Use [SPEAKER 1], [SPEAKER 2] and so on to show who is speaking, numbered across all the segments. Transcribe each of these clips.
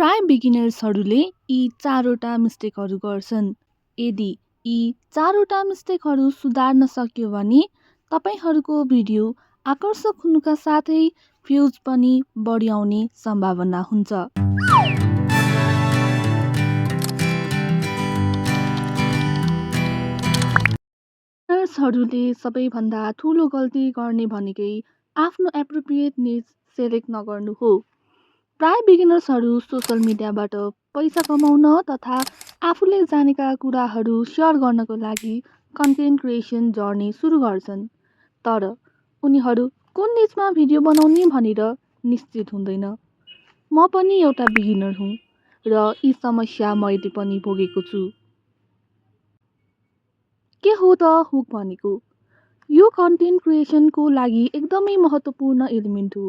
[SPEAKER 1] प्राय बिगिनर्सहरूले यी चारवटा मिस्टेकहरू गर्छन्। यदि यी चारवटा मिस्टेकहरू सुधार्न सक्यो भने तपाईहरूको भिडियो आकर्षक हुनुका साथै भ्युज पनि बढी आउने सम्भावना हुन्छ। बिगिनर्सहरूले सबैभन्दा ठूलो गल्ती गर्ने भनेकै आफ्नो एप्रोप्रिएट निच सेलेक्ट नगर्नु हो। प्राय बिगिनर्सहरू सोसल मिडियाबाट पैसा कमाउन तथा आफूले जानेका कुराहरू सेयर गर्नको लागि कन्टेन्ट क्रिएसन जर्नी सुरु गर्छन्। तर उनीहरू कुन निचमा भिडियो बनाउने भनेर निश्चित हुँदैन। म पनि एउटा बिगिनर हुँ र यी समस्या मैले पनि भोगेको छु। के हो त हुक भनेको? यो कन्टेन्ट क्रिएसनको लागि एकदमै महत्त्वपूर्ण एलिमेन्ट हो।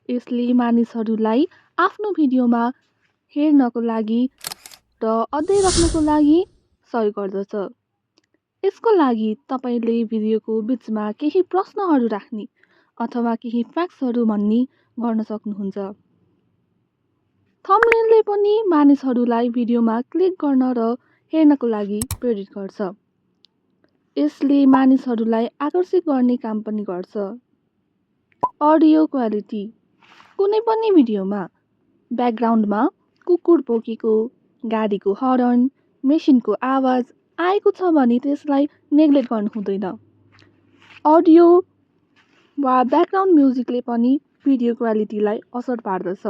[SPEAKER 1] यसले मानिसहरूलाई आफ्नो भिडियोमा हेर्नको लागि र अझै राख्नको लागि सहयोग गर्दछ। यसको लागि तपाईँले भिडियोको बिचमा केही प्रश्नहरू राख्ने अथवा केही फ्याक्ट्सहरू भन्ने गर्न सक्नुहुन्छ। थम्बनेलले पनि मानिसहरूलाई भिडियोमा क्लिक गर्न र हेर्नको लागि प्रेरित गर्छ। यसले मानिसहरूलाई आकर्षित गर्ने काम पनि गर्छ। Audio quality. कुनै पनि भिडियोमा ब्याकग्राउन्डमा कुकुर भोकेको, गाडीको हर्न, मेसिनको आवाज आएको छ भने त्यसलाई नेग्लेक्ट गर्नु हुँदैन। अडियो वा ब्याकग्राउन्ड म्युजिकले पनि भिडियो क्वालिटीलाई असर पार्दछ।